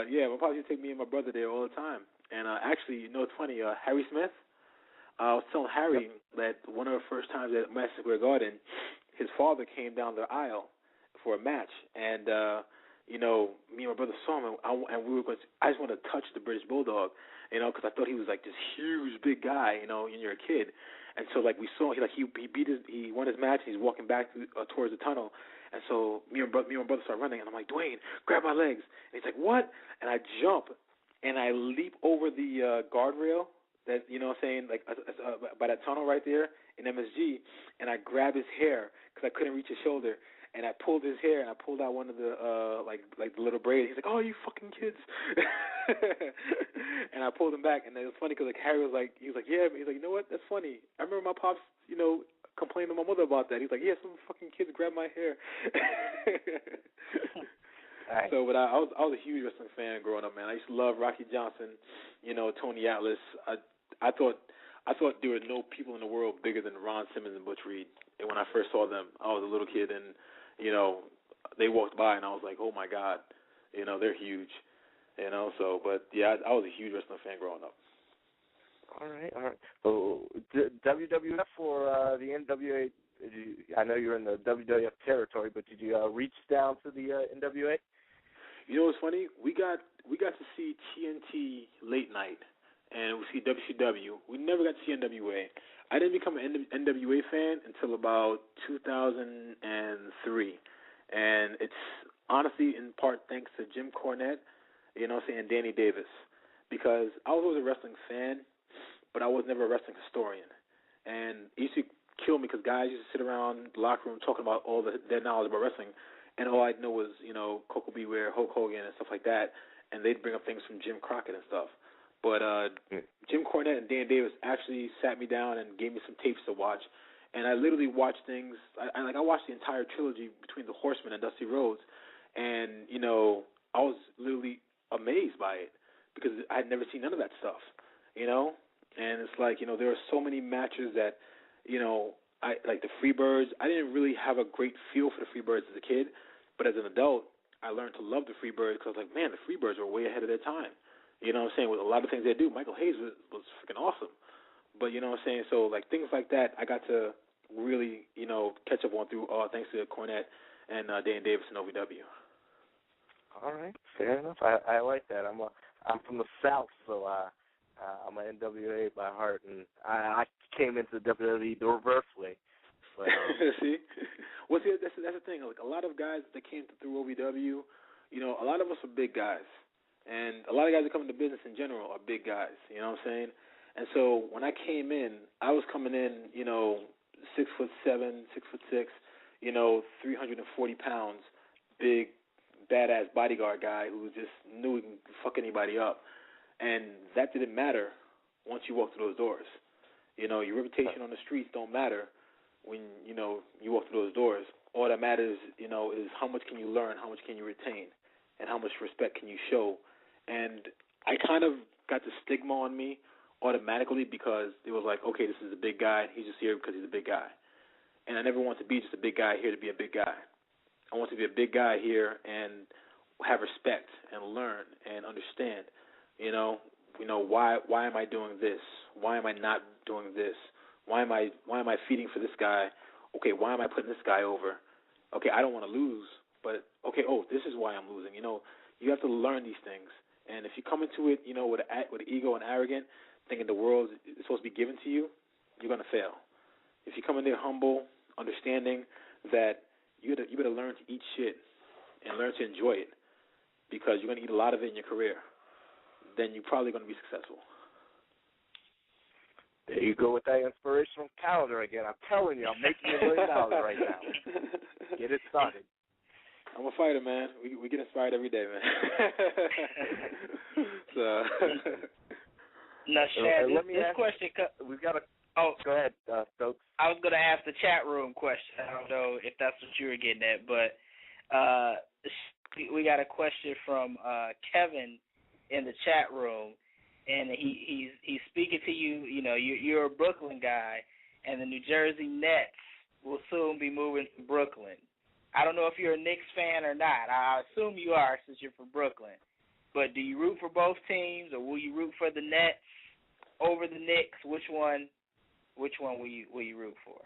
yeah, my pops used to take me and my brother there all the time. And actually, you know, it's funny. Harry Smith. I was telling Yep. Harry that one of the first times at Madison Square Garden, his father came down the aisle for a match, and you know, me and my brother saw him, and we were going. I just wanted to touch the British Bulldog, you know, because I thought he was like this huge, big guy, you know, when you're a kid. And so like we saw, he won his match, and he's walking back towards the tunnel, and so me and my brother start running, and I'm like, Dwayne, grab my legs, and he's like, what? And I jump, and I leap over the guardrail that, you know what I'm saying, like by that tunnel right there in MSG, and I grabbed his hair because I couldn't reach his shoulder, and I pulled his hair, and I pulled out one of the like the little braids. He's like, "Oh, you fucking kids!" And I pulled him back, and it was funny because like Harry was like, he was like, "Yeah," he's like, "You know what? That's funny. I remember my pops, you know, complained to my mother about that." He's like, "Yeah, some fucking kids grabbed my hair." Right. So, but I was a huge wrestling fan growing up, man. I used to love Rocky Johnson, you know, Tony Atlas. I thought there were no people in the world bigger than Ron Simmons and Butch Reed. And when I first saw them, I was a little kid, and you know, they walked by, and I was like, oh my God, you know, they're huge, you know. So, but yeah, I was a huge wrestling fan growing up. All right. So, WWF or the NWA? I know you're in the WWF territory, but did you reach down to the NWA? You know what's funny? We got to see TNT late night, and we see WCW. We never got to see NWA. I didn't become an NWA fan until about 2003, and it's honestly in part thanks to Jim Cornette, you know, saying Danny Davis, because I was always a wrestling fan, but I was never a wrestling historian, and it used to kill me because guys used to sit around the locker room talking about all their knowledge about wrestling, and all I know was, you know, Coco Beware, Hulk Hogan, and stuff like that, and they'd bring up things from Jim Crockett and stuff. But Jim Cornette and Dan Davis actually sat me down and gave me some tapes to watch, and I literally watched things. I watched the entire trilogy between the Horsemen and Dusty Rhodes, and you know, I was literally amazed by it because I had never seen none of that stuff, you know. And it's like, you know, there are so many matches that, you know, I like the Freebirds. I didn't really have a great feel for the Freebirds as a kid, but as an adult, I learned to love the Freebirds because I was like, man, the Freebirds were way ahead of their time. You know what I'm saying? With a lot of things they do, Michael Hayes was freaking awesome. But you know what I'm saying? So like things like that, I got to really, you know, catch up on through thanks to Cornette and Dan Davis and OVW. All right, fair enough. I like that. I'm from the South, so I'm an NWA by heart, and I came into WWE the reverse way. But, see, well, see, that's the thing. Like a lot of guys that came through OVW, you know, a lot of us are big guys. And a lot of guys that come into business in general are big guys, you know what I'm saying? And so when I came in, I was coming in, you know, 6'7", 6'6", you know, 340 pounds, big, badass bodyguard guy who just knew he can fuck anybody up. And that didn't matter once you walk through those doors. You know, your reputation on the streets don't matter when, you know, you walk through those doors. All that matters, you know, is how much can you learn, how much can you retain, and how much respect can you show. And I kind of got the stigma on me automatically because it was like, okay, this is a big guy. He's just here because he's a big guy. And I never want to be just a big guy here to be a big guy. I want to be a big guy here and have respect and learn and understand, you know, why am I doing this? Why am I not doing this? Why am I feeding for this guy? Okay, why am I putting this guy over? Okay, I don't want to lose, but okay, this is why I'm losing. You know, you have to learn these things. And if you come into it, you know, with ego and arrogant, thinking the world is supposed to be given to you, you're going to fail. If you come in there humble, understanding that you better learn to eat shit and learn to enjoy it because you're going to eat a lot of it in your career, then you're probably going to be successful. There you go with that inspirational calendar again. I'm telling you, I'm making $1 million right now. Get it started. I'm a fighter, man. We get inspired every day, man. So. Now, Shad, let me this ask, question. We've got a. Oh, go ahead, Stokes. I was going to ask the chat room question. I don't know if that's what you were getting at, but we got a question from Kevin in the chat room, and he's speaking to you. You know, you're a Brooklyn guy, and the New Jersey Nets will soon be moving to Brooklyn. I don't know if you're a Knicks fan or not. I assume you are since you're from Brooklyn. But do you root for both teams, or will you root for the Nets over the Knicks? Which one will you root for?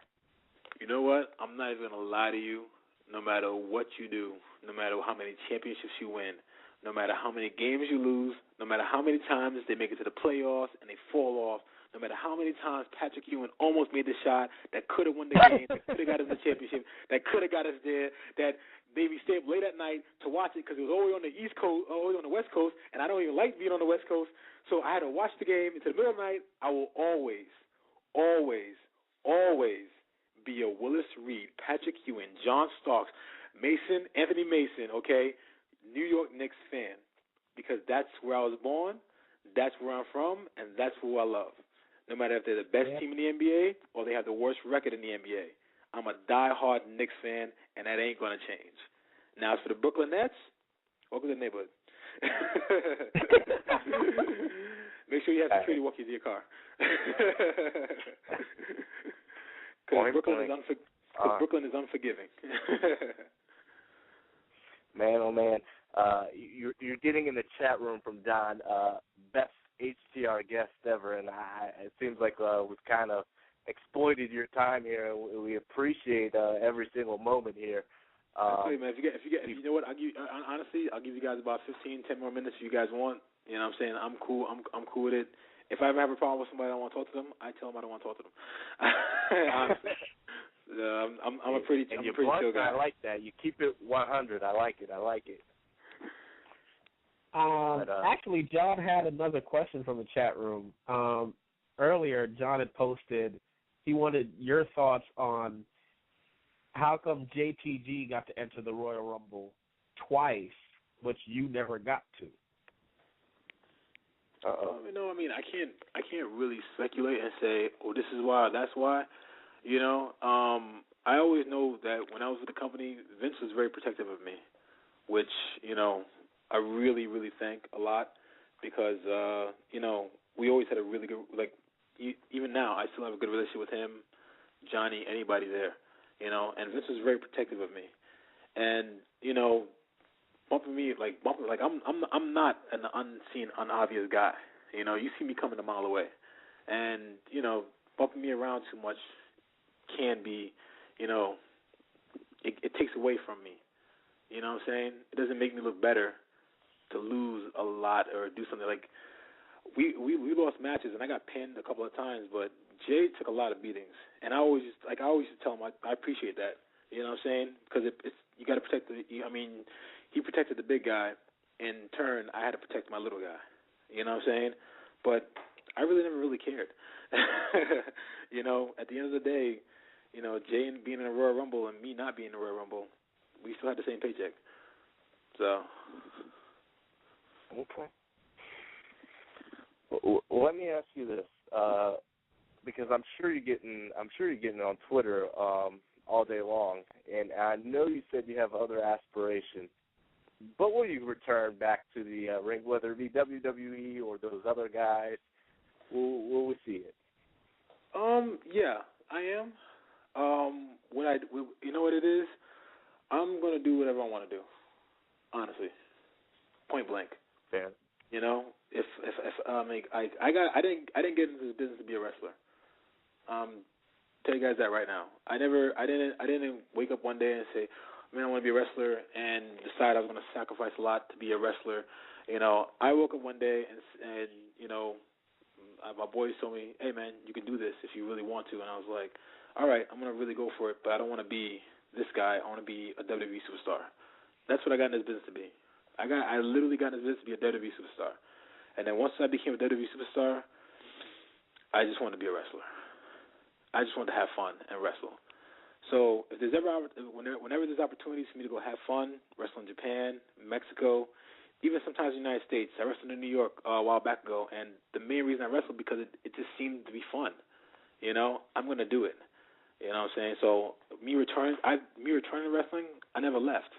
You know what? I'm not even gonna lie to you. No matter what you do, no matter how many championships you win, no matter how many games you lose, no matter how many times they make it to the playoffs and they fall off, no matter how many times Patrick Ewing almost made the shot that could have won the game, that could have got us the championship, that could have got us there, that maybe stayed up late at night to watch it because it was always on the East Coast, always on the West Coast, and I don't even like being on the West Coast, so I had to watch the game into the middle of the night. I will always, always, always be a Willis Reed, Patrick Ewing, John Starks, Anthony Mason, okay, New York Knicks fan, because that's where I was born, that's where I'm from, and that's who I love. No matter if they're the best team in the NBA or they have the worst record in the NBA, I'm a diehard Knicks fan, and that ain't going to change. Now, as for the Brooklyn Nets, welcome to the neighborhood. Make sure you have security walk you to your car. Because Brooklyn is unforgiving. Man, oh man, you're getting in the chat room from Don, best HTR guest ever, and it seems like we've kind of exploited your time here. We appreciate every single moment here. Absolutely, man. If you know what, honestly, I'll give you guys about 10 more minutes if you guys want. You know what I'm saying? I'm cool. I'm cool with it. If I ever have a problem with somebody I don't want to talk to them, I tell them I don't want to talk to them. Honestly. I'm a pretty chill guy. I like that. You keep it 100. I like it. Actually, John had another question from the chat room. Earlier, John had posted he wanted your thoughts on how come JTG got to enter the Royal Rumble twice, but you never got to. I mean, I can't really speculate and say, oh, this is why, that's why. You know, I always know that when I was with the company, Vince was very protective of me, which, you know, I really, really thank a lot because, you know, we always had a really good, like, even now, I still have a good relationship with him, Johnny, anybody there, you know, and Vince was very protective of me. And, you know, bumping me, like I'm not an unseen, unobvious guy. You know, you see me coming a mile away. And, you know, bumping me around too much can be, you know, it takes away from me. You know what I'm saying? It doesn't make me look better to lose a lot or do something like we lost matches and I got pinned a couple of times, but Jay took a lot of beatings, and I always used to tell him I appreciate that. You know what I'm saying? Because it's you got to protect he protected the big guy. In turn, I had to protect my little guy. You know what I'm saying? But I really never really cared. You know, at the end of the day, you know, Jay being in a Royal Rumble and me not being in a Royal Rumble, we still had the same paycheck. So. Okay. Well, let me ask you this, because I'm sure you're getting on Twitter all day long, and I know you said you have other aspirations. But will you return back to the ring, whether it be WWE or those other guys? Will we see it? Yeah, I am. You know what it is? I'm gonna do whatever I want to do. Honestly, point blank. Fair. You know, if I didn't get into this business to be a wrestler. Tell you guys that right now. I didn't wake up one day and say, man, I want to be a wrestler, and decide I was going to sacrifice a lot to be a wrestler. You know, I woke up one day and you know, my boys told me, hey, man, you can do this if you really want to. And I was like, all right, I'm going to really go for it, but I don't want to be this guy. I want to be a WWE superstar. That's what I got in this business to be. I literally got in this business to be a WWE superstar. And then once I became a WWE superstar, I just wanted to be a wrestler. I just wanted to have fun and wrestle. So if there's whenever there's opportunities for me to go have fun, wrestle in Japan, Mexico, even sometimes the United States. I wrestled in New York a while back ago, and the main reason I wrestled because it just seemed to be fun. You know, I'm going to do it. You know what I'm saying? So me returning to wrestling, I never left.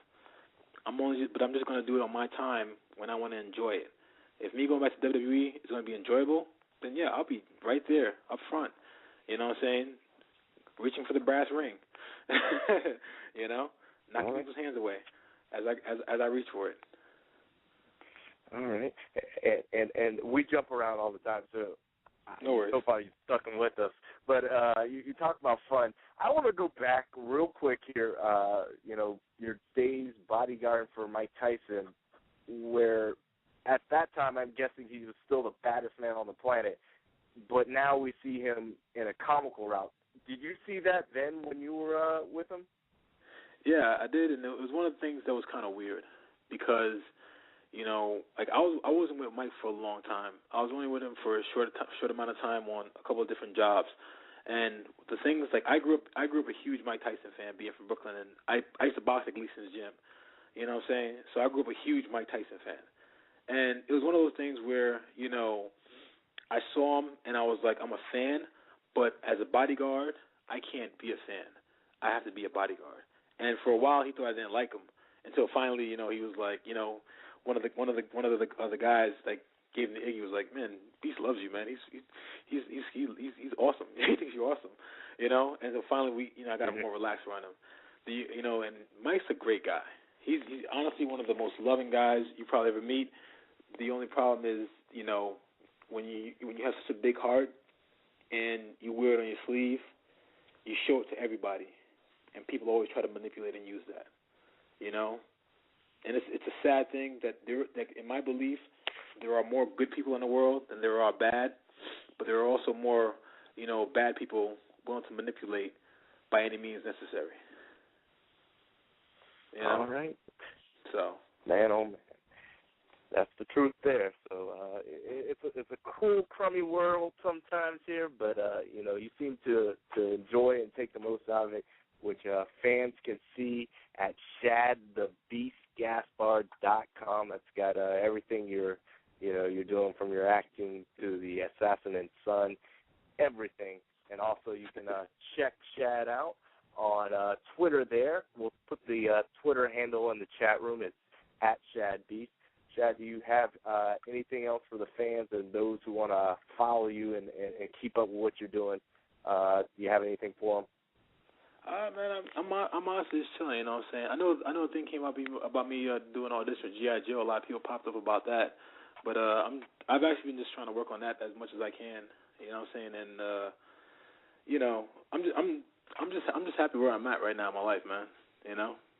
But I'm just going to do it on my time when I want to enjoy it. If me going back to WWE is going to be enjoyable, then yeah, I'll be right there up front. You know what I'm saying? Reaching for the brass ring. You know, knocking people's hands away as I reach for it. All right. And we jump around all the time, so no worries. So far you're stuck with us. But you talk about fun. I want to go back real quick here, your days bodyguard for Mike Tyson, where at that time I'm guessing he was still the baddest man on the planet, but now we see him in a comical route. Did you see that then when you were with him? Yeah, I did, and it was one of the things that was kind of weird because, I wasn't with Mike for a long time. I was only with him for a short amount of time on a couple of different jobs. And the thing is, I grew up a huge Mike Tyson fan, being from Brooklyn, and I used to box at Gleason's gym. You know what I'm saying? So I grew up a huge Mike Tyson fan. And it was one of those things where, I saw him and I was like, I'm a fan, but as a bodyguard, I can't be a fan. I have to be a bodyguard. And for a while, he thought I didn't like him until finally, he was like, one of the other guys gave him the egg. He was like, man, Beast loves you, man. He's awesome. He thinks you're awesome, And so finally, I got more relaxed around him. And Mike's a great guy. He's honestly one of the most loving guys you probably ever meet. The only problem is, when you have such a big heart and you wear it on your sleeve, you show it to everybody, and people always try to manipulate and use that, And it's a sad thing that in my belief, there are more good people in the world than there are bad, but there are also more, bad people willing to manipulate by any means necessary. All right. So. Man, oh man. That's the truth there. So it's a cool, crummy world sometimes here, but you seem to enjoy and take the most out of it, which fans can see at shadthebeastgaspard.com. That's got everything you're doing, from your acting to the Assassin and Son, everything. And also you can check Shad out on Twitter there. We'll put the Twitter handle in the chat room. It's at @ShadBeast. Shad, do you have anything else for the fans and those who want to follow you and keep up with what you're doing? Do you have anything for them? Man, I'm honestly just chilling. You know what I'm saying? I know a thing came up about me doing all this for G.I. Joe. A lot of people popped up about that, but I've actually been just trying to work on that as much as I can. You know what I'm saying? And I'm just happy where I'm at right now in my life, man.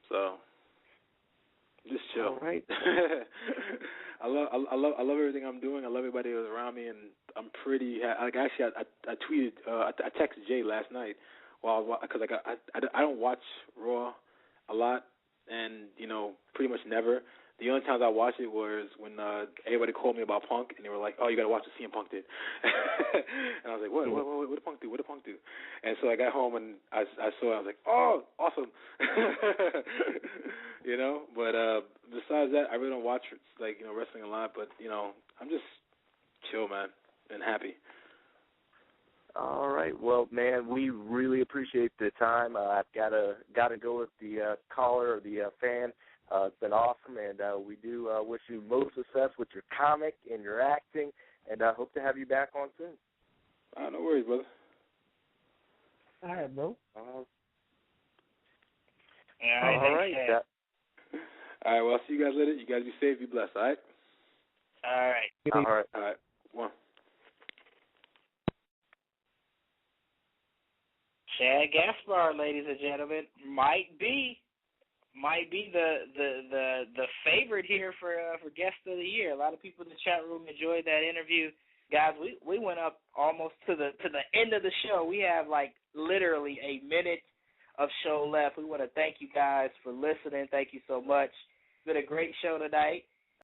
So. Just chill. All right. I love everything I'm doing. I love everybody who's around me, and I'm pretty. I tweeted. I texted Jay last night because I don't watch Raw a lot, and pretty much never. The only times I watched it was when everybody called me about Punk, and they were like, "Oh, you got to watch what CM Punk did." And I was like, "What did Punk do? What did Punk do?" And so I got home and I saw it. I was like, "Oh, awesome!" But besides that, I really don't watch wrestling a lot. But I'm just chill, man, and happy. All right. Well, man, we really appreciate the time. I've got to go with the caller or the fan. It's been awesome, and we do wish you most success with your comic and your acting, and I hope to have you back on soon. No worries, brother. All right, bro. All right. All right, well, I'll see you guys later. You guys be safe, be blessed, all right? All right. All right. One. Shad Gaspard, ladies and gentlemen, might be the favorite here for guest of the year. A lot of people in the chat room enjoyed that interview. Guys, we went up almost to the end of the show. We have literally a minute of show left. We want to thank you guys for listening. Thank you so much. It's been a great show tonight.